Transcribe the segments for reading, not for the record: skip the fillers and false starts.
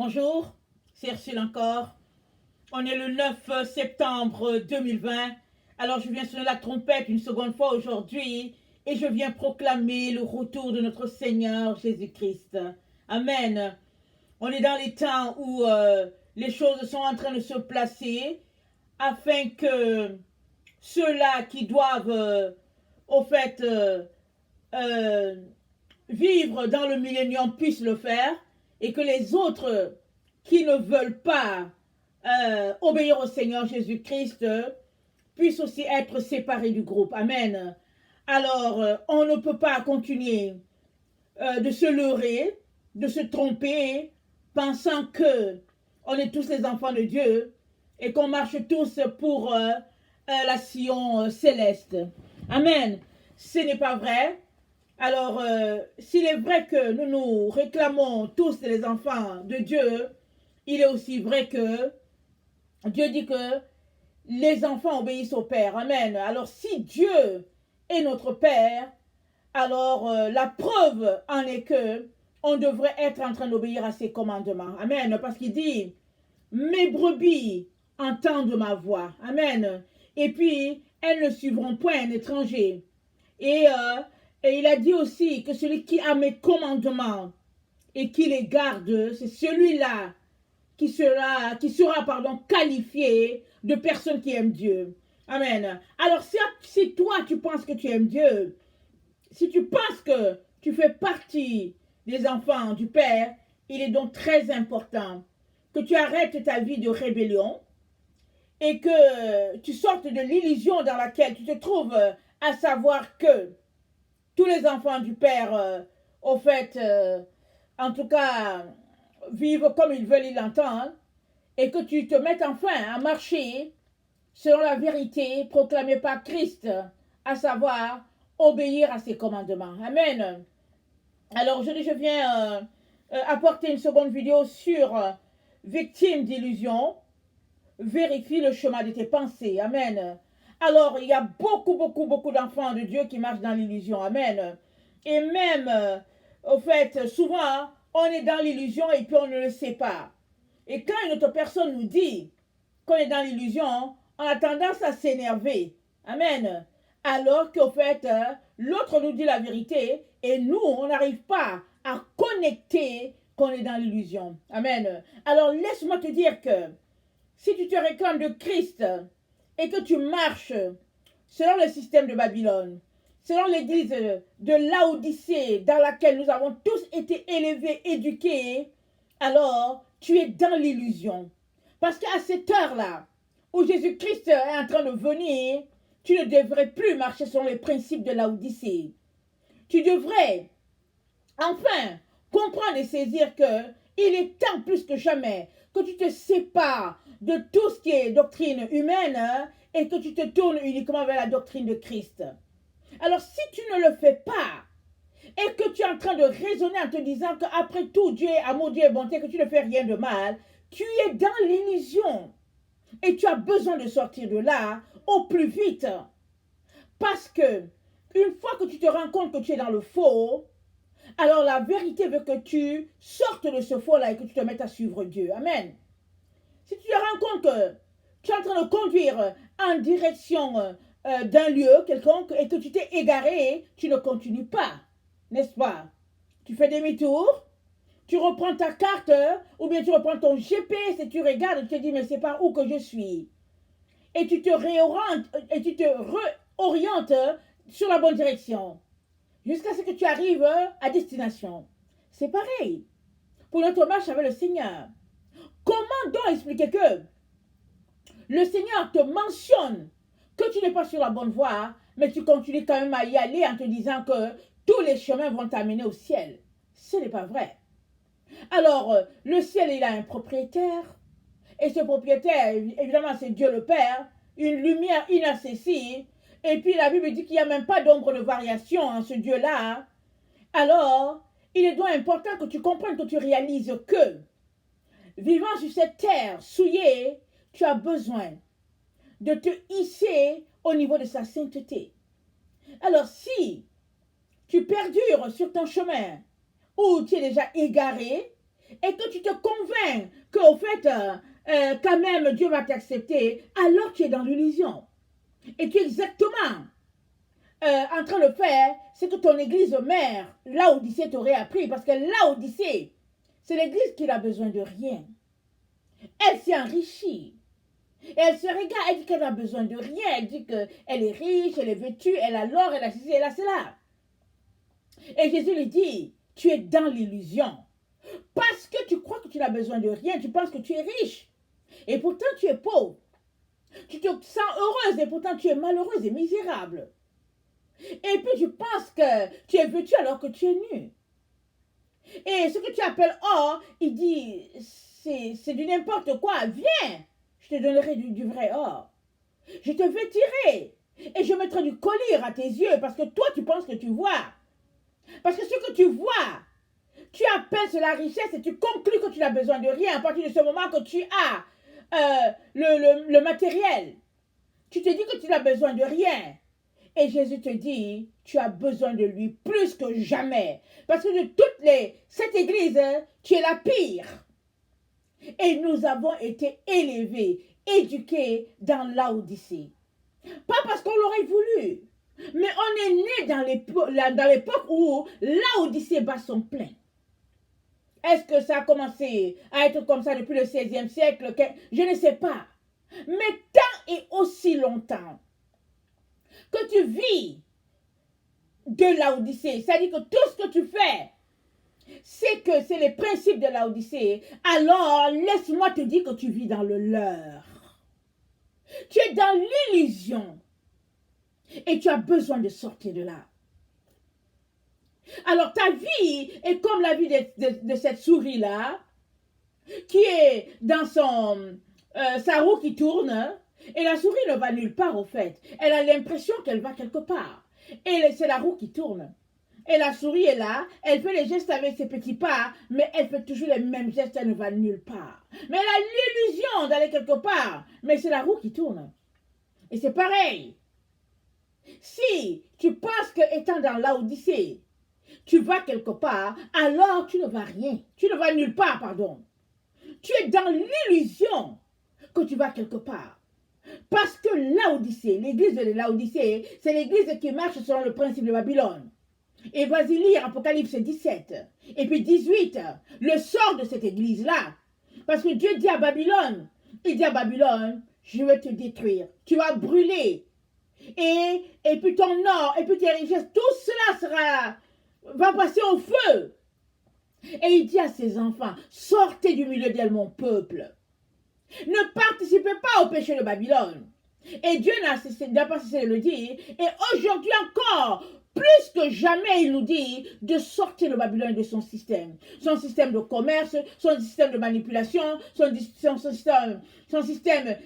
Bonjour, c'est Ursule encore. On est le 9 septembre 2020. Alors je viens sonner la trompette une seconde fois aujourd'hui et je viens proclamer le retour de notre Seigneur Jésus-Christ. Amen. On est dans les temps où les choses sont en train de se placer afin que ceux-là qui doivent au fait vivre dans le millénium puissent le faire et que les autres qui ne veulent pas obéir au Seigneur Jésus-Christ puissent aussi être séparés du groupe. Amen. Alors, on ne peut pas continuer de se leurrer, de se tromper, pensant que on est tous les enfants de Dieu et qu'on marche tous pour la Sion céleste. Amen. Ce n'est pas vrai. Alors, s'il est vrai que nous nous réclamons tous les enfants de Dieu, il est aussi vrai que Dieu dit que les enfants obéissent au Père. Amen. Alors, si Dieu est notre Père, alors la preuve en est que on devrait être en train d'obéir à ses commandements. Amen. Parce qu'il dit, mes brebis entendent ma voix. Amen. Et puis, elles ne suivront point un étranger. Et il a dit aussi que celui qui a mes commandements et qui les garde, c'est celui-là qui sera qualifié de personne qui aime Dieu. Amen. Alors, si toi, tu penses que tu aimes Dieu, si tu penses que tu fais partie des enfants du Père, il est donc très important que tu arrêtes ta vie de rébellion et que tu sortes de l'illusion dans laquelle tu te trouves, à savoir que tous les enfants du Père, au fait, en tout cas, vivent comme ils veulent, ils l'entendent, et que tu te mettes enfin à marcher selon la vérité proclamée par Christ, à savoir obéir à ses commandements. Amen. Alors aujourd'hui, je viens apporter une seconde vidéo sur victime d'illusion. Vérifie le chemin de tes pensées. Amen. Alors, il y a beaucoup d'enfants de Dieu qui marchent dans l'illusion. Amen. Et même, au fait, souvent, on est dans l'illusion et puis on ne le sait pas. Et quand une autre personne nous dit qu'on est dans l'illusion, on a tendance à s'énerver. Amen. Alors qu'au fait, l'autre nous dit la vérité et nous, on n'arrive pas à connecter qu'on est dans l'illusion. Amen. Alors, laisse-moi te dire que si tu te réclames de Christ et que tu marches selon le système de Babylone, selon l'église de Laodicée dans laquelle nous avons tous été élevés, éduqués, alors tu es dans l'illusion. Parce qu'à cette heure-là, où Jésus-Christ est en train de venir, tu ne devrais plus marcher selon les principes de Laodicée. Tu devrais enfin comprendre et saisir que il est temps plus que jamais que tu te sépares de tout ce qui est doctrine humaine et que tu te tournes uniquement vers la doctrine de Christ. Alors si tu ne le fais pas et que tu es en train de raisonner en te disant qu'après tout Dieu est amour, Dieu est bonté, que tu ne fais rien de mal, tu es dans l'illusion et tu as besoin de sortir de là au plus vite. Parce que une fois que tu te rends compte que tu es dans le faux, alors la vérité veut que tu sortes de ce faux-là et que tu te mettes à suivre Dieu. Amen. Si tu te rends compte que tu es en train de conduire en direction d'un lieu quelconque et que tu t'es égaré, tu ne continues pas, n'est-ce pas? Tu fais demi-tour, tu reprends ta carte ou bien tu reprends ton GPS et tu regardes et tu te dis mais c'est par où que je suis. Et tu te réorientes sur la bonne direction jusqu'à ce que tu arrives à destination. C'est pareil pour notre marche avec le Seigneur. Comment donc expliquer que le Seigneur te mentionne que tu n'es pas sur la bonne voie, mais tu continues quand même à y aller en te disant que tous les chemins vont t'amener au ciel? Ce n'est pas vrai. Alors, le ciel, il a un propriétaire, et ce propriétaire, évidemment, c'est Dieu le Père, une lumière inaccessible, et puis la Bible dit qu'il n'y a même pas d'ombre de variation en ce Dieu-là. Alors, il est donc important que tu comprennes, que tu réalises que, vivant sur cette terre souillée, tu as besoin de te hisser au niveau de sa sainteté. Alors, si tu perdures sur ton chemin, ou tu es déjà égaré, et que tu te convaincs qu'au fait, quand même, Dieu va t'accepter, alors tu es dans l'illusion. Et tu es exactement en train de faire ce que ton église mère, Laodicée, t'aurait appris. Parce que Laodicée, c'est l'église qui n'a besoin de rien. Elle s'est enrichie. Et elle se regarde, elle dit qu'elle n'a besoin de rien. Elle dit qu'elle est riche, elle est vêtue, elle a l'or, elle a ceci, elle a cela. Et Jésus lui dit, tu es dans l'illusion. Parce que tu crois que tu n'as besoin de rien, tu penses que tu es riche. Et pourtant tu es pauvre. Tu te sens heureuse et pourtant tu es malheureuse et misérable. Et puis tu penses que tu es vêtue alors que tu es nue. Et ce que tu appelles or, il dit, c'est du n'importe quoi. Viens, je te donnerai du vrai or. Je te vêtirai et je mettrai du collier à tes yeux parce que toi tu penses que tu vois. Parce que ce que tu vois, tu appelles cela richesse et tu conclus que tu n'as besoin de rien à partir de ce moment que tu as le matériel. Tu te dis que tu n'as besoin de rien. Et Jésus te dit, tu as besoin de lui plus que jamais. Parce que de cette église, tu es la pire. Et nous avons été élevés, éduqués dans Laodicée. Pas parce qu'on l'aurait voulu, mais on est né dans l'époque où Laodicée bat son plein. Est-ce que ça a commencé à être comme ça depuis le 16e siècle? Je ne sais pas. Mais tant et aussi longtemps que tu vis de Laodicée, c'est-à-dire que tout ce que tu fais, c'est les principes de Laodicée, alors laisse-moi te dire que tu vis dans le leurre. Tu es dans l'illusion et tu as besoin de sortir de là. Alors ta vie est comme la vie de cette souris-là, qui est dans sa roue qui tourne, et la souris ne va nulle part au fait. Elle a l'impression qu'elle va quelque part. Et c'est la roue qui tourne. Et la souris est là, elle fait les gestes avec ses petits pas, mais elle fait toujours les mêmes gestes, elle ne va nulle part. Mais elle a l'illusion d'aller quelque part, mais c'est la roue qui tourne. Et c'est pareil. Si tu penses que étant dans Laodicée, tu vas quelque part, alors tu ne vas rien. Tu ne vas nulle part, pardon. Tu es dans l'illusion que tu vas quelque part. Parce que Laodicée, l'église de Laodicée, c'est l'église qui marche selon le principe de Babylone. Et vas-y lire Apocalypse 17 et puis 18, le sort de cette église-là. Parce que Dieu dit à Babylone, il dit à Babylone, je vais te détruire, tu vas brûler. Et puis ton or, et puis tes richesses, tout cela va passer au feu. Et il dit à ses enfants, sortez du milieu d'elle, mon peuple. Ne participez pas au péché de Babylone. Et Dieu n'a pas cessé de le dire. Et aujourd'hui encore, plus que jamais, il nous dit de sortir le Babylone de son système de commerce, son système de manipulation, son système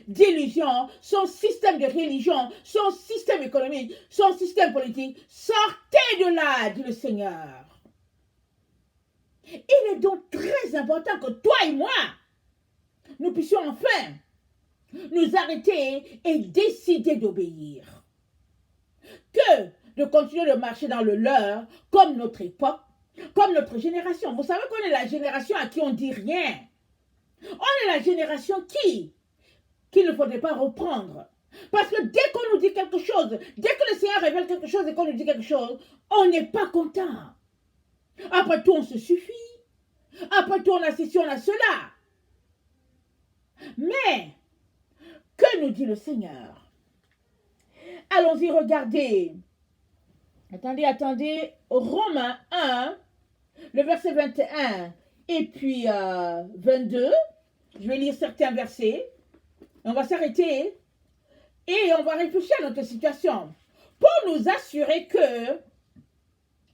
d'illusion, son système de religion, son système économique, son système politique. Sortez de là, dit le Seigneur. Il est donc très important que toi et moi, nous puissions enfin nous arrêter et décider d'obéir. Que de continuer de marcher dans le leurre comme notre époque, comme notre génération. Vous savez qu'on est la génération à qui on ne dit rien. On est la génération qu'il ne faudrait pas reprendre. Parce que dès qu'on nous dit quelque chose, dès que le Seigneur révèle quelque chose et qu'on nous dit quelque chose, on n'est pas content. Après tout, on se suffit. Après tout, on a ceci, on a cela. Mais, que nous dit le Seigneur? Allons-y regarder. Attendez. Romains 1, le verset 21 et puis 22. Je vais lire certains versets. On va s'arrêter et on va réfléchir à notre situation pour nous assurer que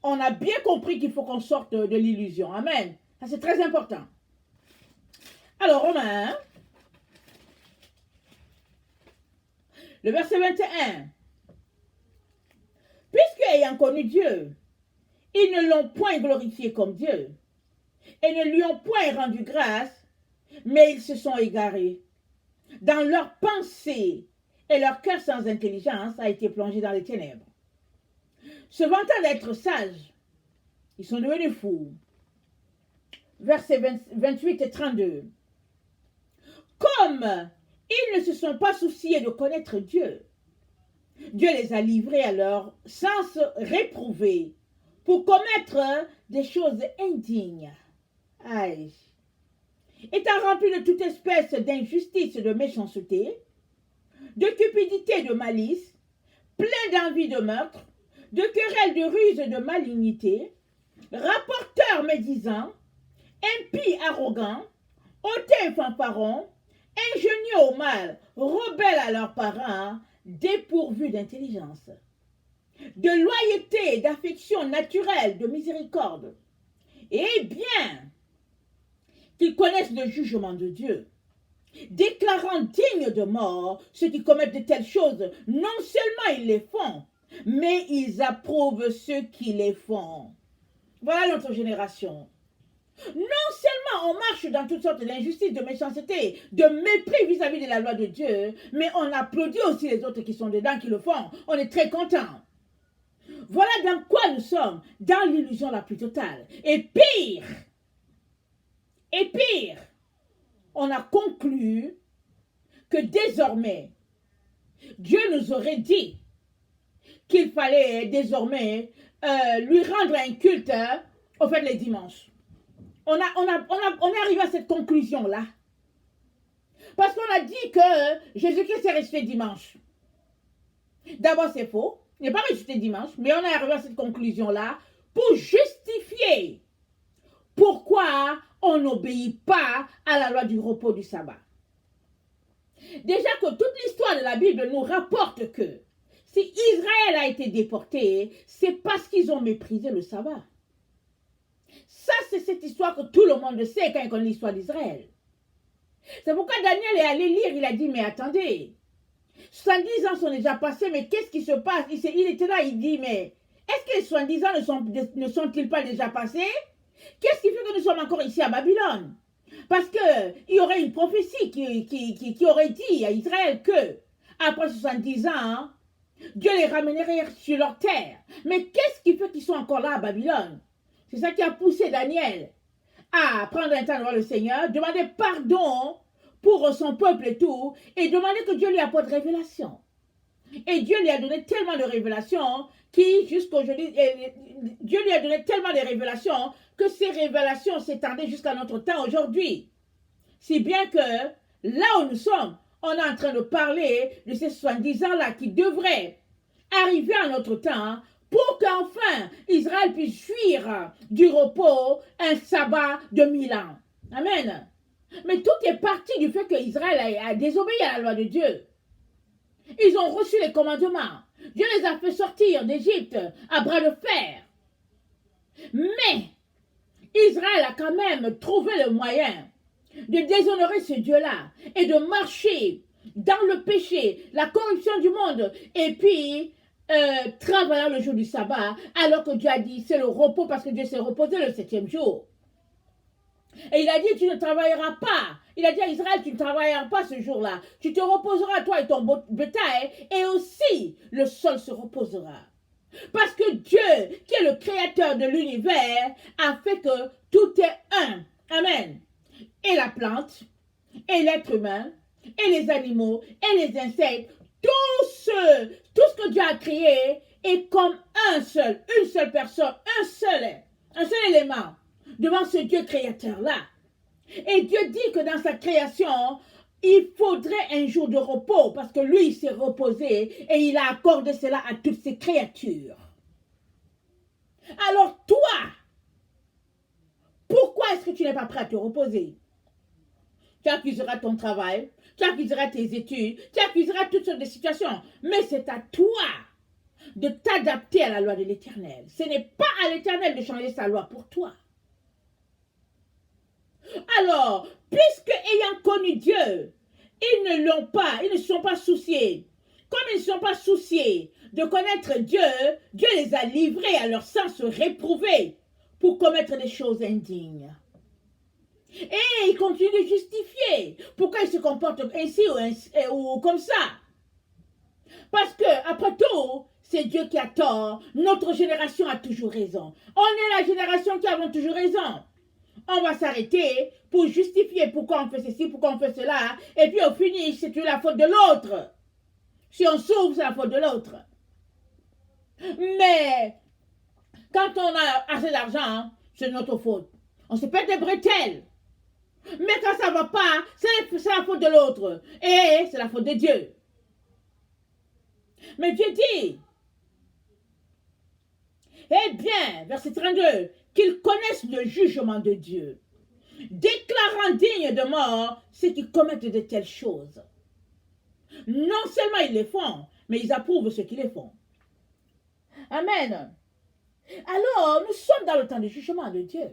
on a bien compris qu'il faut qu'on sorte de l'illusion. Amen. Ça, c'est très important. Alors, Romains 1, le verset 21. Puisque ayant connu Dieu, ils ne l'ont point glorifié comme Dieu et ne lui ont point rendu grâce, mais ils se sont égarés. Dans leurs pensées et leur cœur sans intelligence a été plongé dans les ténèbres. Se vantant d'être sages, ils sont devenus fous. versets 28 et 32. Comme ils ne se sont pas souciés de connaître Dieu, Dieu les a livrés à leur sens réprouvé pour commettre des choses indignes. Aïe. Étant remplis de toute espèce d'injustice et de méchanceté, de cupidité et de malice, pleins d'envie de meurtre, de querelles, de ruse et de malignité, rapporteurs médisants, impies arrogants, hautains fanfarons, ingénieux au mal, rebelles à leurs parents, dépourvus d'intelligence, de loyauté, d'affection naturelle, de miséricorde, et bien qu'ils connaissent le jugement de Dieu, déclarant dignes de mort ceux qui commettent de telles choses. Non seulement ils les font, mais ils approuvent ceux qui les font. Voilà notre génération. Non seulement on marche dans toutes sortes d'injustices, de méchanceté, de mépris vis-à-vis de la loi de Dieu, mais on applaudit aussi les autres qui sont dedans, qui le font. On est très contents. Voilà dans quoi nous sommes, dans l'illusion la plus totale. Et pire, on a conclu que désormais, Dieu nous aurait dit qu'il fallait désormais lui rendre un culte au fait les dimanches. On est arrivé à cette conclusion-là. Parce qu'on a dit que Jésus-Christ est ressuscité dimanche. D'abord, c'est faux. Il n'est pas ressuscité dimanche, mais on est arrivé à cette conclusion-là pour justifier pourquoi on n'obéit pas à la loi du repos du sabbat. Déjà que toute l'histoire de la Bible nous rapporte que si Israël a été déporté, c'est parce qu'ils ont méprisé le sabbat. Ça, c'est cette histoire que tout le monde sait quand il connaît l'histoire d'Israël. C'est pourquoi Daniel est allé lire, il a dit, mais attendez, 70 ans sont déjà passés, mais qu'est-ce qui se passe? Il était là, il dit, mais est-ce que les 70 ans ne sont-ils pas déjà passés? Qu'est-ce qui fait que nous sommes encore ici à Babylone? Parce qu'il y aurait une prophétie qui aurait dit à Israël que, après 70 ans, Dieu les ramènerait sur leur terre. Mais qu'est-ce qui fait qu'ils sont encore là à Babylone? C'est ça qui a poussé Daniel à prendre un temps devant le Seigneur, demander pardon pour son peuple et tout, et demander que Dieu lui apporte révélation. Et Dieu lui a donné tellement de révélations qui, jusqu'aujourd'hui, Dieu lui a donné tellement de révélations que ces révélations s'étendaient jusqu'à notre temps aujourd'hui. Si bien que là où nous sommes, on est en train de parler de ces 70 ans-là qui devraient arriver à notre temps pour qu'enfin Israël puisse fuir du repos un sabbat de 1000 ans. Amen. Mais tout est parti du fait qu'Israël a désobéi à la loi de Dieu. Ils ont reçu les commandements. Dieu les a fait sortir d'Égypte à bras de fer. Mais Israël a quand même trouvé le moyen de déshonorer ce Dieu-là et de marcher dans le péché, la corruption du monde, et puis travaillant le jour du sabbat, alors que Dieu a dit c'est le repos parce que Dieu s'est reposé le 7e jour. Et il a dit tu ne travailleras pas. Il a dit à Israël tu ne travailleras pas ce jour-là. Tu te reposeras toi et ton bétail, et aussi le sol se reposera. Parce que Dieu, qui est le créateur de l'univers, a fait que tout est un. Amen. Et la plante, et l'être humain, et les animaux, et les insectes, tout ce que Dieu a créé est comme une seule personne, un seul élément devant ce Dieu créateur-là. Et Dieu dit que dans sa création, il faudrait un jour de repos parce que lui, il s'est reposé et il a accordé cela à toutes ses créatures. Alors toi, pourquoi est-ce que tu n'es pas prêt à te reposer? Tu accuseras ton travail, tu accuseras tes études, tu accuseras toutes sortes de situations. Mais c'est à toi de t'adapter à la loi de l'Éternel. Ce n'est pas à l'Éternel de changer sa loi pour toi. Alors, puisque ayant connu Dieu, ils ne se sont pas souciés. Comme ils ne se sont pas souciés de connaître Dieu, Dieu les a livrés à leur sens réprouvé pour commettre des choses indignes. Et ils continuent de justifier pourquoi ils se comportent ainsi ou comme ça. Parce que, après tout, c'est Dieu qui a tort. Notre génération a toujours raison. On est la génération qui avons toujours raison. on va s'arrêter pour justifier pourquoi on fait ceci, pourquoi on fait cela, et puis au finish, c'est la faute de l'autre. Si on souffre, c'est la faute de l'autre. Mais quand on a assez d'argent, c'est notre faute. On se pète des bretelles. Mais quand ça ne va pas, c'est la faute de l'autre. Et c'est la faute de Dieu. Mais Dieu dit, eh bien, verset 32, qu'ils connaissent le jugement de Dieu, déclarant dignes de mort ceux qui commettent de telles choses. Non seulement ils les font, mais ils approuvent ceux qui les font. Amen. Alors, nous sommes dans le temps du jugement de Dieu.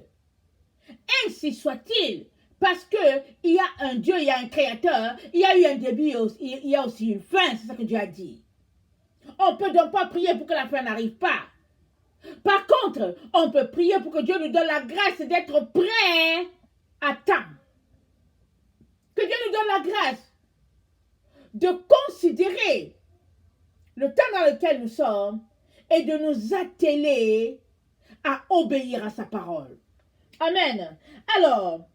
Ainsi soit-il, parce qu'il y a un Dieu, il y a un créateur, il y a eu un début, il y a aussi une fin, c'est ça que Dieu a dit. On ne peut donc pas prier pour que la fin n'arrive pas. Par contre, on peut prier pour que Dieu nous donne la grâce d'être prêts à temps. Que Dieu nous donne la grâce de considérer le temps dans lequel nous sommes et de nous atteler à obéir à sa parole. Amen. Alors,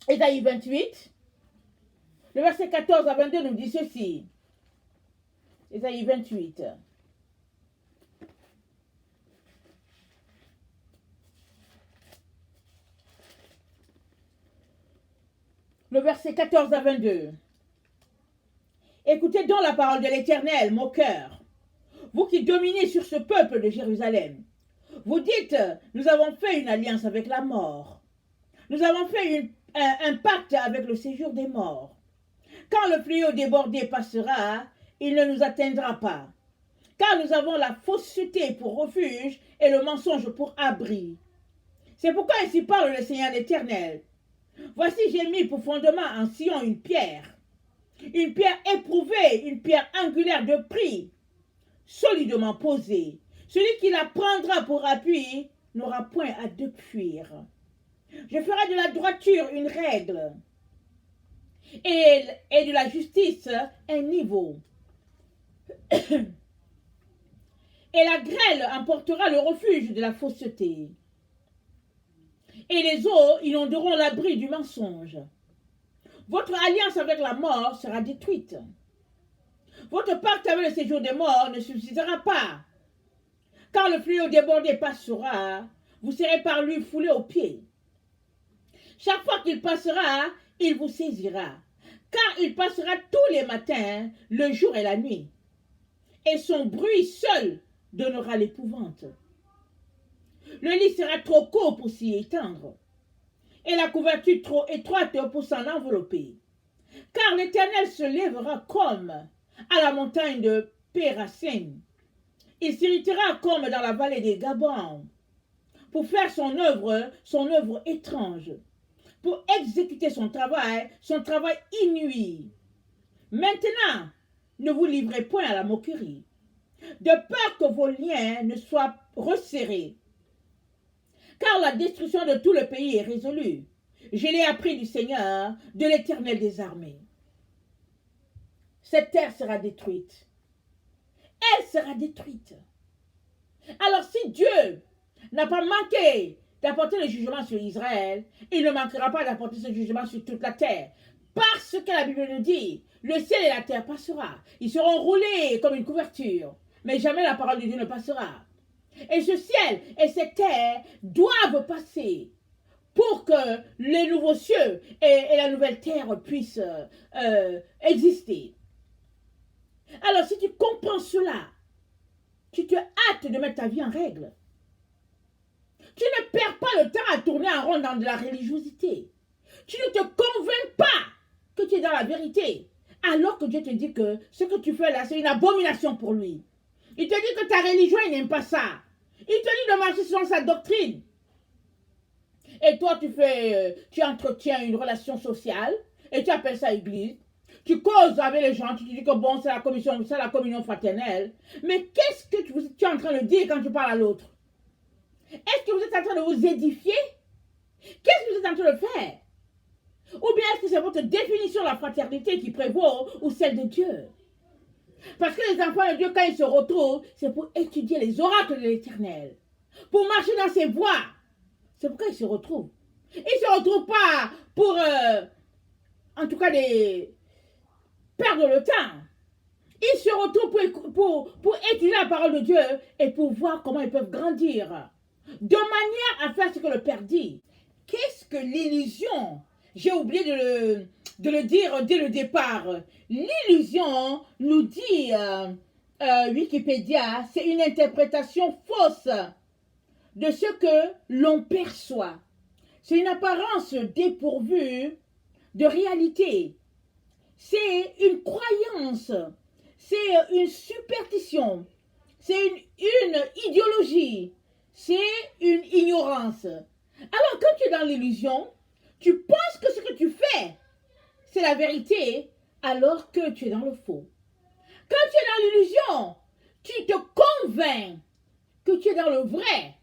Ésaïe 28, le verset 14 à 22 nous dit ceci. Ésaïe 28. Le verset 14 à 22. Écoutez donc la parole de l'Éternel, mon cœur, vous qui dominez sur ce peuple de Jérusalem. Vous dites, nous avons fait une alliance avec la mort. Nous avons fait un pacte avec le séjour des morts. Quand le fléau débordé passera, il ne nous atteindra pas. Car nous avons la fausseté pour refuge et le mensonge pour abri. C'est pourquoi ainsi parle le Seigneur l'Éternel. Voici, j'ai mis pour fondement en Sion une pierre éprouvée, une pierre angulaire de prix, solidement posée. Celui qui la prendra pour appui n'aura point à fuir. Je ferai de la droiture une règle et de la justice un niveau. Et la grêle emportera le refuge de la fausseté. Et les eaux inonderont l'abri du mensonge. Votre alliance avec la mort sera détruite. Votre pacte avec le séjour des morts ne subsistera pas. Quand le fléau débordé passera, vous serez par lui foulé aux pieds. Chaque fois qu'il passera, il vous saisira. Car il passera tous les matins, le jour et la nuit. Et son bruit seul donnera l'épouvante. Le lit sera trop court pour s'y étendre, et la couverture trop étroite pour s'en envelopper. Car l'Éternel se lèvera comme à la montagne de Pérasim. Il s'irritera comme dans la vallée des Gabons, pour faire son œuvre étrange, pour exécuter son travail inouï. Maintenant, ne vous livrez point à la moquerie, de peur que vos liens ne soient resserrés. Car la destruction de tout le pays est résolue. Je l'ai appris du Seigneur, de l'Éternel des armées. Cette terre sera détruite. Elle sera détruite. Alors si Dieu n'a pas manqué d'apporter le jugement sur Israël, il ne manquera pas d'apporter ce jugement sur toute la terre. Parce que la Bible nous dit, le ciel et la terre passera. Ils seront roulés comme une couverture. Mais jamais la parole de Dieu ne passera. Et ce ciel et cette terre doivent passer pour que les nouveaux cieux et la nouvelle terre puissent exister. Alors si tu comprends cela, tu te hâtes de mettre ta vie en règle. Tu ne perds pas le temps à tourner en rond dans de la religiosité. Tu ne te convaincs pas que tu es dans la vérité, alors que Dieu te dit que ce que tu fais là, c'est une abomination pour lui. Il te dit que ta religion, il n'aime pas ça. Il te dit de marcher selon sa doctrine. Et toi, tu entretiens une relation sociale et tu appelles ça église. Tu causes avec les gens, tu te dis que bon, c'est la communion fraternelle. Mais qu'est-ce que tu es en train de dire quand tu parles à l'autre? Est-ce que vous êtes en train de vous édifier? Qu'est-ce que vous êtes en train de faire? Ou bien est-ce que c'est votre définition de la fraternité qui prévaut ou celle de Dieu? Parce que les enfants de Dieu, quand ils se retrouvent, c'est pour étudier les oracles de l'Éternel, pour marcher dans ses voies. C'est pourquoi ils se retrouvent. Ils ne se retrouvent pas pour, en tout cas, perdre le temps. Ils se retrouvent pour étudier la parole de Dieu et pour voir comment ils peuvent grandir. De manière à faire ce que le Père dit. Qu'est-ce que l'illusion? J'ai oublié de le dire dès le départ. L'illusion, nous dit Wikipédia, c'est une interprétation fausse de ce que l'on perçoit. C'est une apparence dépourvue de réalité. C'est une croyance. C'est une superstition. C'est une idéologie. C'est une ignorance. Alors, quand tu es dans l'illusion, tu penses que ce que tu fais, c'est la vérité, alors que tu es dans le faux. Quand tu es dans l'illusion, tu te convaincs que tu es dans le vrai,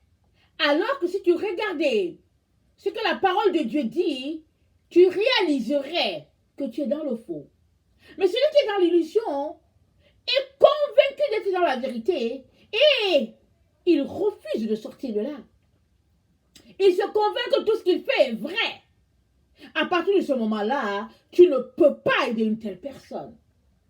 alors que si tu regardais ce que la parole de Dieu dit, tu réaliserais que tu es dans le faux. Mais celui qui est dans l'illusion est convaincu d'être dans la vérité et il refuse de sortir de là. Il se convainc que tout ce qu'il fait est vrai. À partir de ce moment-là, tu ne peux pas aider une telle personne.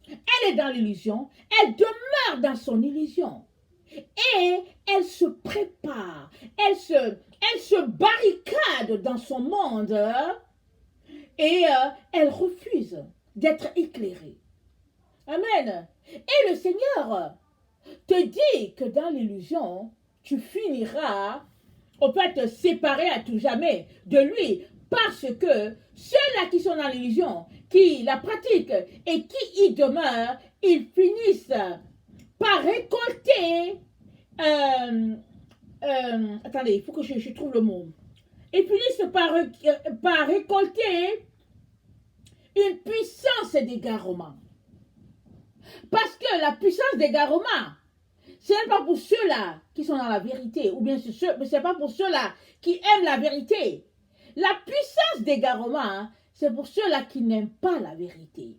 Elle est dans l'illusion, elle demeure dans son illusion. Et elle se prépare, elle se barricade dans son monde et elle refuse d'être éclairée. Amen. Et le Seigneur te dit que dans l'illusion, tu finiras au fait te séparer à tout jamais de lui, parce que ceux-là qui sont dans l'illusion, qui la pratiquent et qui y demeurent, ils finissent par récolter, attendez, il faut que je trouve le mot, ils finissent par récolter une puissance d'égarement. Parce que la puissance d'égarement, ce n'est pas pour ceux-là qui sont dans la vérité, ou bien ce n'est pas pour ceux-là qui aiment la vérité. La puissance d'égarement, c'est pour ceux-là qui n'aiment pas la vérité,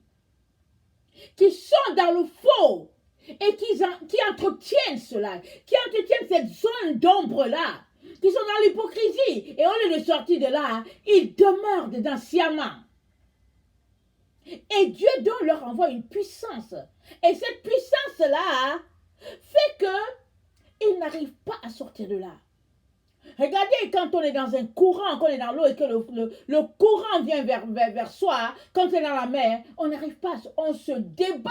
qui sont dans le faux et qui entretiennent cela, qui entretiennent cette zone d'ombre-là, qui sont dans l'hypocrisie. Et au lieu de sortir de là, ils demeurent dedans sciemment. Et Dieu donc leur envoie une puissance. Et cette puissance-là fait qu'ils n'arrivent pas à sortir de là. Regardez, quand on est dans un courant, quand on est dans l'eau et que le courant vient vers soi, quand on est dans la mer, on n'arrive pas, on se débat.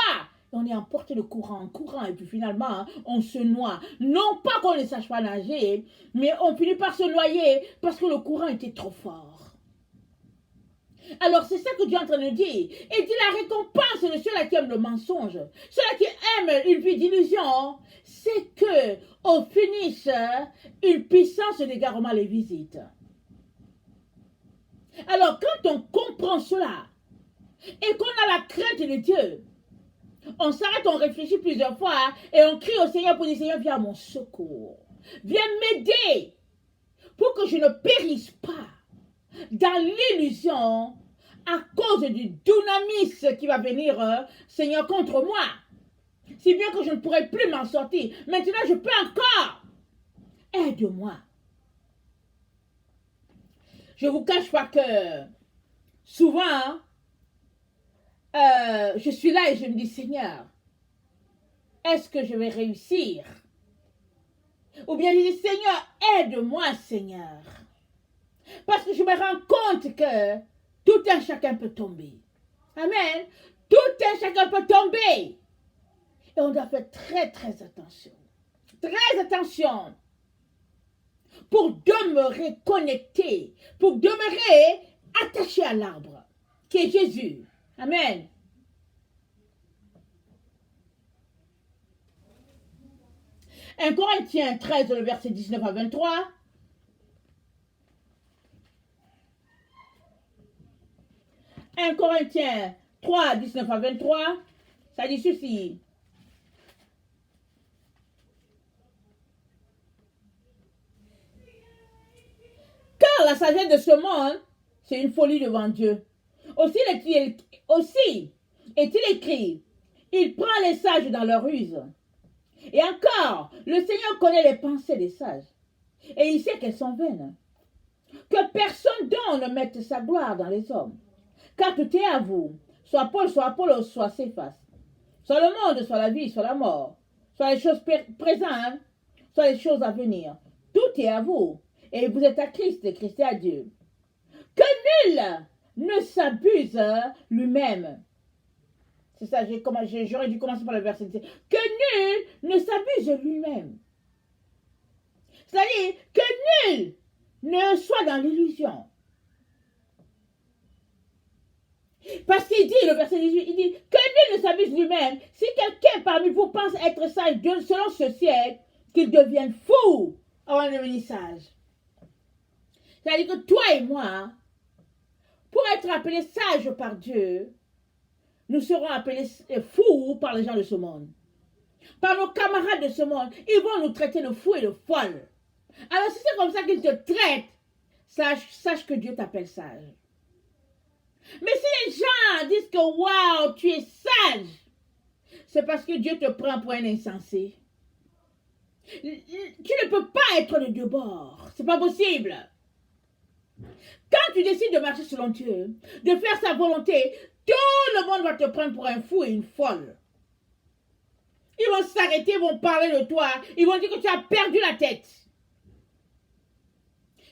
On est emporté de courant en courant et puis finalement, on se noie. Non pas qu'on ne sache pas nager, mais on finit par se noyer parce que le courant était trop fort. Alors c'est ça que Dieu est en train de dire. Et dit la récompense de ceux-là qui aiment le mensonge, ceux-là qui aiment une vie d'illusion, c'est que au finish, une puissance d'égarement les visite. Alors quand on comprend cela et qu'on a la crainte de Dieu, on s'arrête, on réfléchit plusieurs fois et on crie au Seigneur pour dire, Seigneur, viens à mon secours. Viens m'aider pour que je ne périsse pas dans l'illusion à cause du dunamis qui va venir, Seigneur, contre moi. Si bien que je ne pourrai plus m'en sortir. Maintenant, je peux encore. Aide-moi. Je ne vous cache pas que souvent, je suis là et je me dis, Seigneur, est-ce que je vais réussir? Ou bien je dis, Seigneur, aide-moi, Seigneur. Parce que je me rends compte que tout un chacun peut tomber. Amen. Tout un chacun peut tomber. Et on doit faire très, très attention. Très attention. Pour demeurer connecté. Pour demeurer attaché à l'arbre. Qui est Jésus. Amen. Un Corinthiens 13, le verset 19 à 23. 1 Corinthiens 3, 19 à 23, ça dit ceci. Car la sagesse de ce monde, c'est une folie devant Dieu. Aussi est-il écrit, il prend les sages dans leur ruse. Et encore, le Seigneur connaît les pensées des sages. Et il sait qu'elles sont vaines. Que personne donc ne mette sa gloire dans les hommes. Car tout est à vous. Soit Paul, soit Apollos, soit Céphas. Soit le monde, soit la vie, soit la mort. Soit les choses présentes, soit les choses à venir. Tout est à vous. Et vous êtes à Christ et Christ est à Dieu. Que nul ne s'abuse lui-même. C'est ça, j'aurais dû commencer par le verset 17. Que nul ne s'abuse lui-même. C'est-à-dire que nul ne soit dans l'illusion. Parce qu'il dit, le verset 18, il dit que nul ne s'abuse lui-même. Si quelqu'un parmi vous pense être sage selon ce siècle, qu'il devienne fou avant de devenir sage. C'est-à-dire que toi et moi, pour être appelés sages par Dieu, nous serons appelés fous par les gens de ce monde. Par nos camarades de ce monde, ils vont nous traiter de fous et de folles. Alors si c'est comme ça qu'ils te traitent, sache que Dieu t'appelle sage. Mais si les gens disent que waouh, tu es sage, c'est parce que Dieu te prend pour un insensé. Tu ne peux pas être de deux bords. C'est pas possible. Quand tu décides de marcher selon Dieu, de faire sa volonté, tout le monde va te prendre pour un fou et une folle. Ils vont s'arrêter, ils vont parler de toi, ils vont dire que tu as perdu la tête.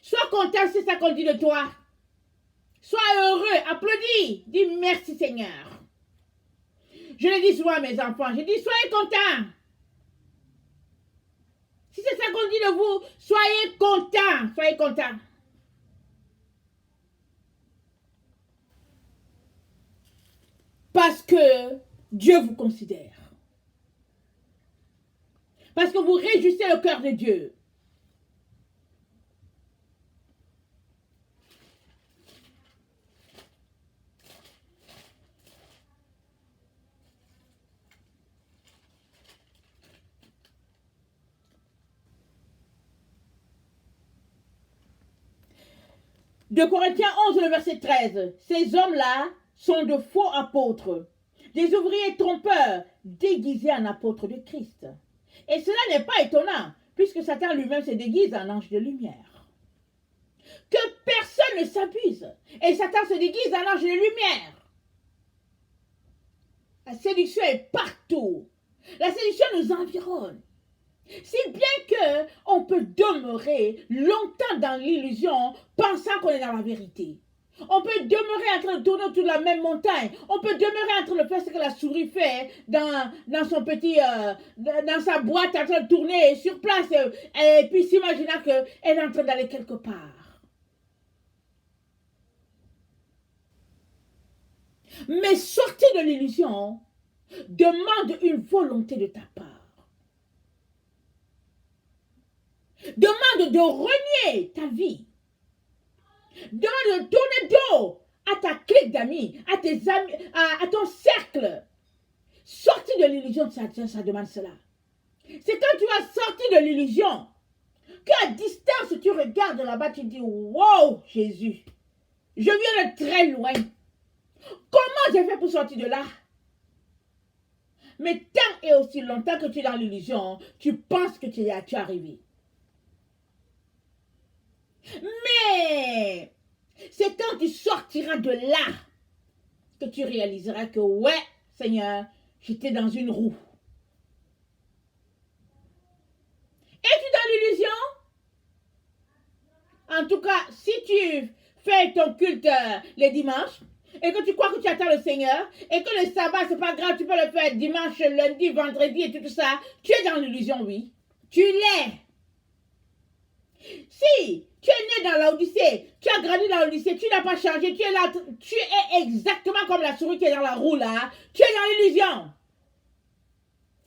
Sois content si ça qu'on dit de toi. Sois heureux, applaudis, dis merci Seigneur. Je le dis souvent à mes enfants, je dis soyez contents. Si c'est ça qu'on dit de vous, soyez contents, soyez contents. Parce que Dieu vous considère. Parce que vous réjouissez le cœur de Dieu. De Corinthiens 11, le verset 13. Ces hommes-là sont de faux apôtres, des ouvriers trompeurs, déguisés en apôtres de Christ. Et cela n'est pas étonnant, puisque Satan lui-même se déguise en ange de lumière. Que personne ne s'abuse. Et Satan se déguise en ange de lumière. La séduction est partout. La séduction nous environne. Si bien qu'on peut demeurer longtemps dans l'illusion, pensant qu'on est dans la vérité. On peut demeurer en train de tourner autour de la même montagne. On peut demeurer en train de faire ce que la souris fait dans son petit, dans sa boîte, en train de tourner sur place, et puis s'imaginant qu'elle est en train d'aller quelque part. Mais sortir de l'illusion demande une volonté de ta part. Demande de renier ta vie. Demande de tourner dos à ta clique d'amis, à tes amis, à ton cercle. Sortir de l'illusion, ça demande cela. C'est quand tu vas sortir de l'illusion, qu'à distance tu regardes là-bas, tu dis, wow, Jésus, je viens de très loin. Comment j'ai fait pour sortir de là? Mais tant et aussi longtemps que tu es dans l'illusion, tu penses que tu es arrivé. Mais c'est quand tu sortiras de là que tu réaliseras que ouais, Seigneur, j'étais dans une roue. Es-tu dans l'illusion? En tout cas, si tu fais ton culte les dimanches et que tu crois que tu attends le Seigneur et que le sabbat, c'est pas grave, tu peux le faire dimanche, lundi, vendredi et tout ça, tu es dans l'illusion, oui. Tu l'es. Si tu es né dans l'Odyssée, tu as grandi dans l'Odyssée, tu n'as pas changé, tu es là, tu es exactement comme la souris qui est dans la roue là, tu es dans l'illusion.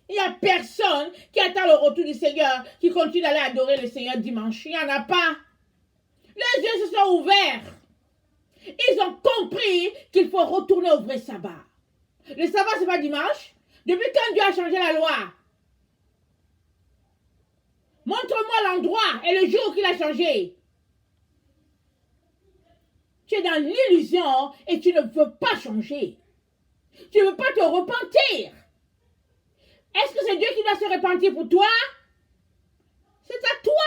Il n'y a personne qui attend le retour du Seigneur, qui continue d'aller adorer le Seigneur dimanche. Il n'y en a pas. Les yeux se sont ouverts. Ils ont compris qu'il faut retourner au vrai sabbat. Le sabbat, ce n'est pas dimanche. Depuis quand Dieu a changé la loi? Montre-moi l'endroit et le jour qu'il a changé. Tu es dans l'illusion et tu ne veux pas changer. Tu ne veux pas te repentir. Est-ce que c'est Dieu qui doit se repentir pour toi? C'est à toi.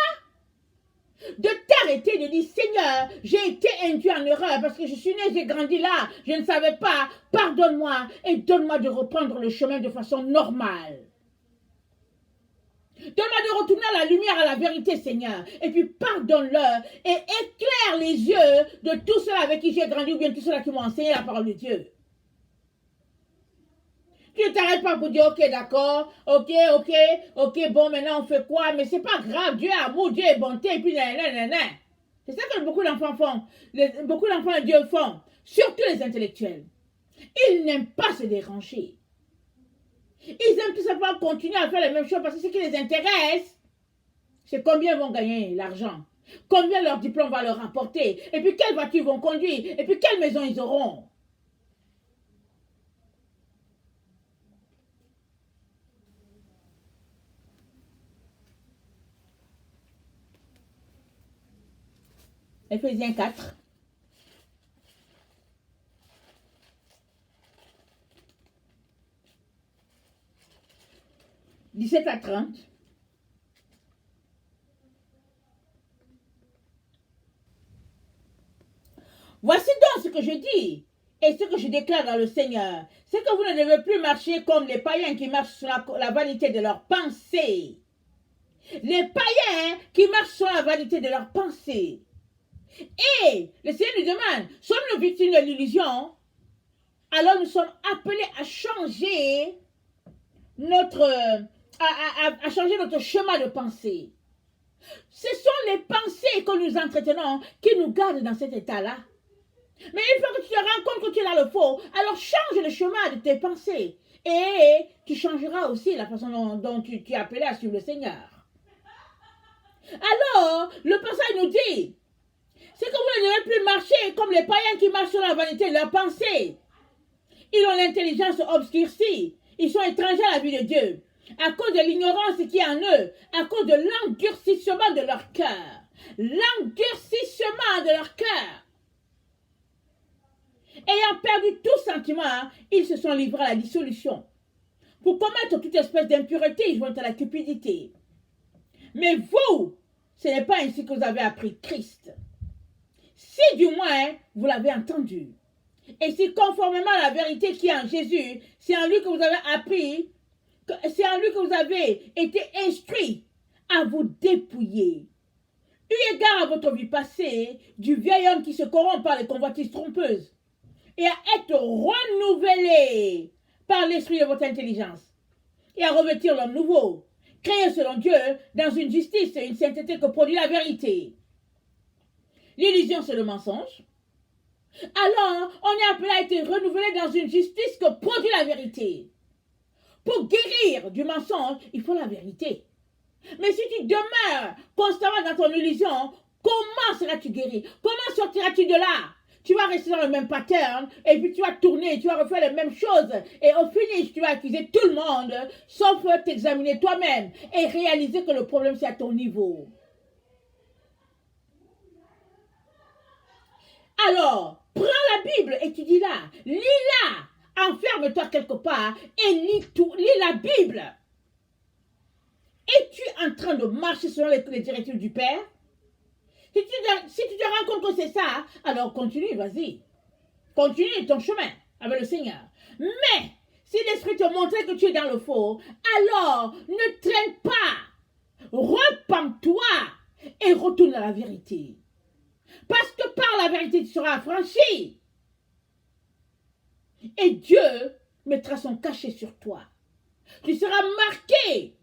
de t'arrêter, de dire, Seigneur, j'ai été induit en erreur parce que je suis né, j'ai grandi là, je ne savais pas, pardonne-moi et donne-moi de reprendre le chemin de façon normale. Donne-moi de retourner à la lumière, à la vérité, Seigneur. Et puis pardonne-leur et éclaire les yeux de tous ceux avec qui j'ai grandi ou bien tous ceux qui m'ont enseigné la parole de Dieu. Tu ne t'arrêtes pas pour dire, ok, d'accord, ok, bon, maintenant on fait quoi? Mais c'est pas grave, Dieu est amour, Dieu est bonté, et puis nanana. C'est ça que beaucoup d'enfants font, beaucoup d'enfants de Dieu font, surtout les intellectuels. Ils n'aiment pas se déranger. Ils aiment tout simplement continuer à faire les mêmes choses parce que ce qui les intéresse, c'est combien ils vont gagner l'argent, combien leur diplôme va leur rapporter, et puis quelle voiture ils vont conduire, et puis quelle maison ils auront. Éphésiens 4. « 17 à 30. Voici donc ce que je dis et ce que je déclare dans le Seigneur. C'est que vous ne devez plus marcher comme les païens qui marchent sur la vanité de leurs pensées. Les païens qui marchent sur la vanité de leurs pensées. Et le Seigneur nous demande, sommes-nous victimes de l'illusion? Alors nous sommes appelés à changer à changer notre chemin de pensée. Ce sont les pensées que nous entretenons qui nous gardent dans cet état-là. Mais une fois que tu te rends compte que tu es dans le faux, alors change le chemin de tes pensées. Et tu changeras aussi la façon dont tu es appelé à suivre le Seigneur. Alors, le passage nous dit, c'est que vous ne devez plus marcher comme les païens qui marchent sur la vanité de leurs pensées. Ils ont l'intelligence obscurcie. Ils sont étrangers à la vie de Dieu. À cause de l'ignorance qui est en eux, à cause de l'endurcissement de leur cœur. L'endurcissement de leur cœur. Ayant perdu tout sentiment, ils se sont livrés à la dissolution pour commettre toute espèce d'impureté jointe à la cupidité. Mais vous, ce n'est pas ainsi que vous avez appris Christ. Si du moins vous l'avez entendu, et si conformément à la vérité qui est en Jésus, c'est en lui que vous avez appris, c'est en lui que vous avez été instruit à vous dépouiller. Eu égard à votre vie passée, du vieil homme qui se corrompt par les convoitises trompeuses, et à être renouvelé par l'esprit de votre intelligence, et à revêtir l'homme nouveau, créé selon Dieu dans une justice et une sainteté que produit la vérité. L'illusion, c'est le mensonge. Alors, on est appelé à être renouvelé dans une justice que produit la vérité. Pour guérir du mensonge, il faut la vérité. Mais si tu demeures constamment dans ton illusion, comment seras-tu guéri? Comment sortiras-tu de là? Tu vas rester dans le même pattern, et puis tu vas tourner, tu vas refaire les mêmes choses, et au finish, tu vas accuser tout le monde, sauf t'examiner toi-même, et réaliser que le problème, c'est à ton niveau. Alors, prends la Bible, étudie-la, lis-la, enferme-toi quelque part, et lis la Bible. Es-tu en train de marcher selon les directives du Père? Si tu te rends compte que c'est ça, alors continue, vas-y. Continue ton chemin avec le Seigneur. Mais, si l'Esprit te montrait que tu es dans le faux, alors ne traîne pas. Repens-toi et retourne à la vérité. Parce que par la vérité, tu seras affranchi. Et Dieu mettra son cachet sur toi. Tu seras marqué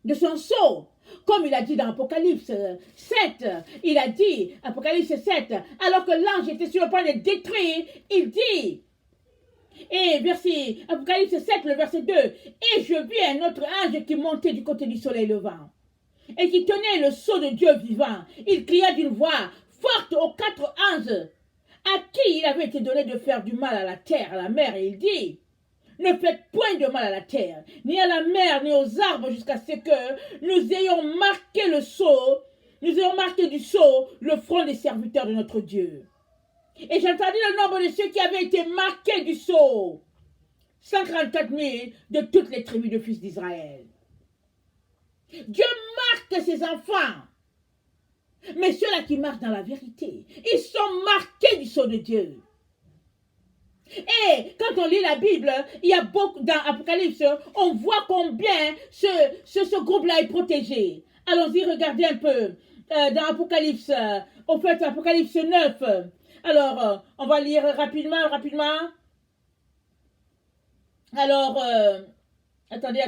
de son sceau. Comme il a dit dans Apocalypse 7, il a dit, Apocalypse 7, alors que l'ange était sur le point de détruire, il dit, et Apocalypse 7, le verset 2, et je vis un autre ange qui montait du côté du soleil levant, et qui tenait le sceau de Dieu vivant. Il cria d'une voix forte aux 4 anges, à qui il avait été donné de faire du mal à la terre, à la mer, et il dit, ne faites point de mal à la terre, ni à la mer, ni aux arbres, jusqu'à ce que nous ayons marqué le sceau, nous ayons marqué du sceau le front des serviteurs de notre Dieu. Et j'entendis le nombre de ceux qui avaient été marqués du sceau, 134 000 de toutes les tribus de fils d'Israël. Dieu marque ses enfants Mais ceux-là qui marchent dans la vérité, ils sont marqués du sceau de Dieu. Et quand on lit la Bible, il y a beaucoup dans Apocalypse, on voit combien ce groupe-là est protégé. Allons-y, regardez un peu dans Apocalypse, au fait, Apocalypse 9. Alors, on va lire rapidement. Alors, attendez.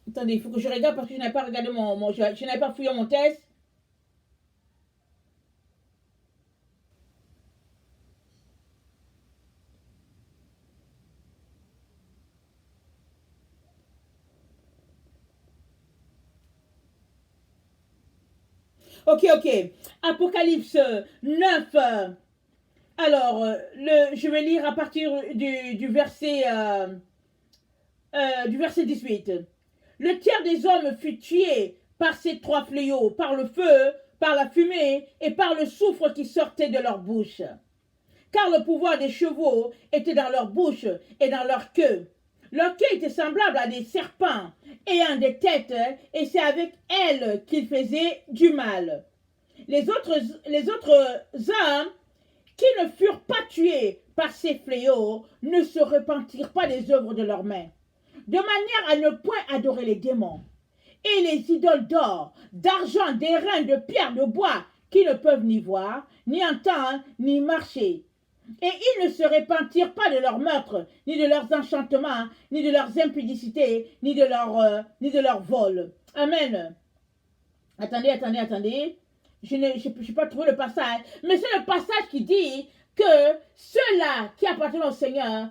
Attendez, il faut que je regarde parce que je n'ai pas regardé je n'ai pas fouillé mon test. Ok. Apocalypse 9. Alors, je vais lire à partir du verset 18. Le tiers des hommes fut tué par ces trois fléaux, par le feu, par la fumée et par le soufre qui sortait de leur bouche. Car le pouvoir des chevaux était dans leur bouche et dans leur queue. Leur queue était semblable à des serpents ayant des têtes, et c'est avec elles qu'ils faisaient du mal. Les autres hommes qui ne furent pas tués par ces fléaux ne se repentirent pas des œuvres de leurs mains, de manière à ne point adorer les démons et les idoles d'or, d'argent, d'airain, de pierre, de bois, qui ne peuvent ni voir, ni entendre, ni marcher. Et ils ne se repentirent pas de leurs meurtres, ni de leurs enchantements, ni de leurs impudicités, ni de leurs vols. Amen. Attendez. Je n'ai pas trouvé le passage, mais c'est le passage qui dit que ceux-là qui appartiennent au Seigneur,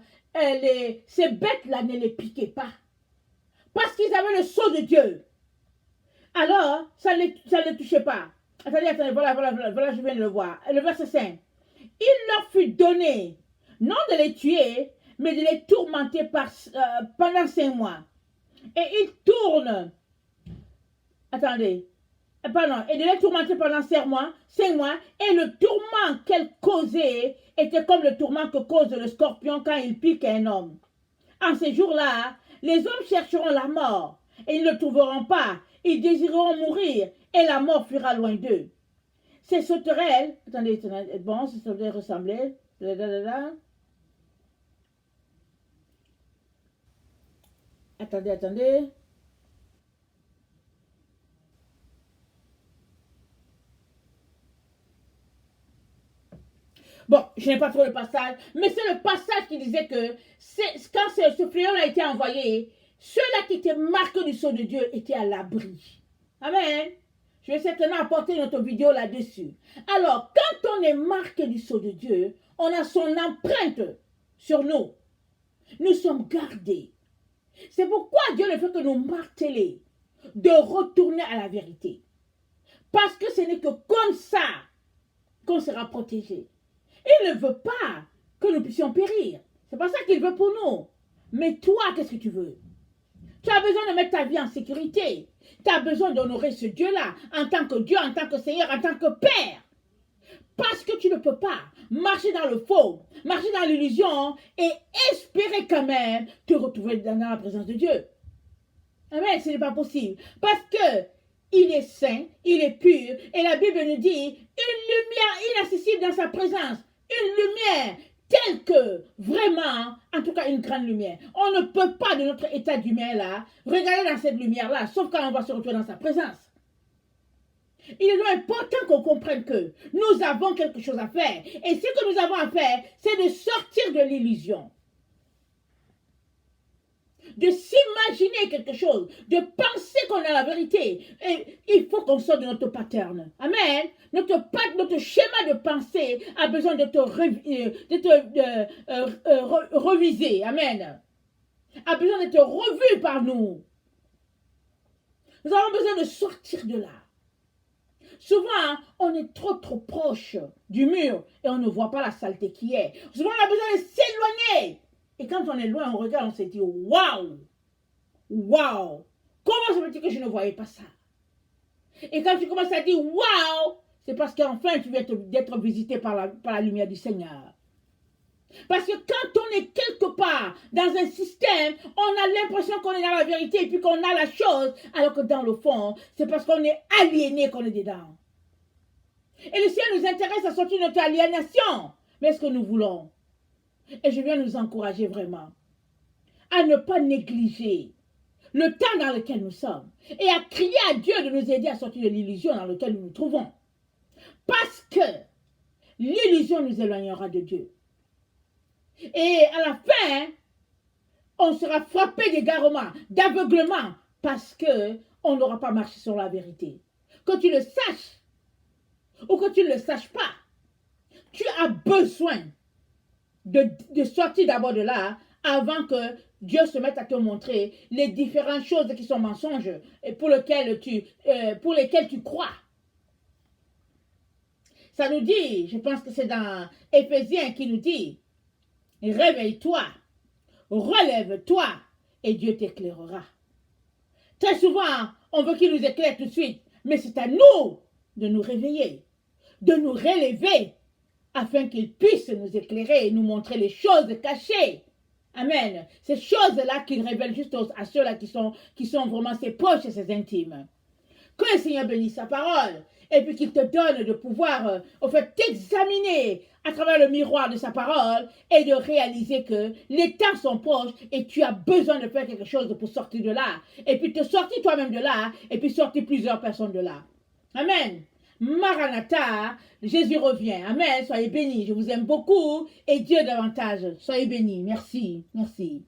ces bêtes-là ne les piquaient pas. Parce qu'ils avaient le sceau de Dieu. Alors, ça ne les touchait pas. Attendez, voilà, je viens de le voir. Le verset 5. Il leur fut donné, non de les tuer, mais de les tourmenter pendant 5 mois. Et ils tournent. Et de les tourmenter pendant 5 mois, et le tourment qu'elles causaient était comme le tourment que cause le scorpion quand il pique un homme. En ces jours-là, les hommes chercheront la mort, et ils ne le trouveront pas. Ils désireront mourir, et la mort fuira loin d'eux. Ces sauterelles, ça devrait ressembler. Attendez. Bon, je n'ai pas trouvé le passage, mais c'est le passage qui disait que quand ce fléau a été envoyé, ceux-là qui étaient marqués du sceau de Dieu étaient à l'abri. Amen. Je vais certainement apporter notre vidéo là-dessus. Alors, quand on est marqué du sceau de Dieu, on a son empreinte sur nous. Nous sommes gardés. C'est pourquoi Dieu ne fait que nous marteler de retourner à la vérité. Parce que ce n'est que comme ça qu'on sera protégé. Il ne veut pas que nous puissions périr. C'est pas ça qu'il veut pour nous. Mais toi, qu'est-ce que tu veux? Tu as besoin de mettre ta vie en sécurité. Tu as besoin d'honorer ce Dieu-là en tant que Dieu, en tant que Seigneur, en tant que Père. Parce que tu ne peux pas marcher dans le faux, marcher dans l'illusion et espérer quand même te retrouver dans la présence de Dieu. Amen, ce n'est pas possible. Parce que il est saint, il est pur, et la Bible nous dit une lumière inaccessible dans sa présence, une lumière telle que vraiment, en tout cas une grande lumière. On ne peut pas de notre état d'humain là regarder dans cette lumière là, sauf quand on va se retrouver dans sa présence. Il est donc important qu'on comprenne que nous avons quelque chose à faire. Et ce que nous avons à faire, c'est de sortir de l'illusion. De s'imaginer quelque chose, de penser qu'on a la vérité. Et il faut qu'on sorte de notre pattern. Amen. Notre schéma de pensée a besoin d'être revisé. Amen. A besoin d'être revu par nous. Nous avons besoin de sortir de là. Souvent, on est trop proche du mur et on ne voit pas la saleté qui est. Souvent, on a besoin de s'éloigner. Et quand on est loin, on regarde, on se dit, waouh, comment ça veut dire que je ne voyais pas ça? Et quand tu commences à dire, waouh, c'est parce qu'enfin tu viens d'être visité par la lumière du Seigneur. Parce que quand on est quelque part dans un système, on a l'impression qu'on est dans la vérité et puis qu'on a la chose, alors que dans le fond, c'est parce qu'on est aliéné qu'on est dedans. Et le ciel nous intéresse à sortir de notre aliénation. Mais est-ce que nous voulons? Et je viens nous encourager vraiment à ne pas négliger le temps dans lequel nous sommes et à crier à Dieu de nous aider à sortir de l'illusion dans laquelle nous nous trouvons. Parce que l'illusion nous éloignera de Dieu. Et à la fin, on sera frappé d'égarement, d'aveuglement, parce qu'on n'aura pas marché sur la vérité. Que tu le saches ou que tu ne le saches pas, tu as besoin de sortir d'abord de là avant que Dieu se mette à te montrer les différentes choses qui sont mensonges et pour lesquelles tu crois. Ça nous dit, je pense que c'est dans Éphésiens qui nous dit, réveille-toi, relève-toi et Dieu t'éclairera. Très souvent, on veut qu'il nous éclaire tout de suite, mais c'est à nous de nous réveiller, de nous relever, afin qu'il puisse nous éclairer et nous montrer les choses cachées. Amen. Ces choses-là qu'il révèle juste à ceux-là qui sont vraiment ses proches et ses intimes. Que le Seigneur bénisse sa parole et puis qu'il te donne de pouvoir t'examiner à travers le miroir de sa parole et de réaliser que les temps sont proches et tu as besoin de faire quelque chose pour sortir de là. Et puis te sortir toi-même de là et puis sortir plusieurs personnes de là. Amen. Maranatha, Jésus revient. Amen. Soyez bénis. Je vous aime beaucoup et Dieu davantage. Soyez bénis. Merci. Merci.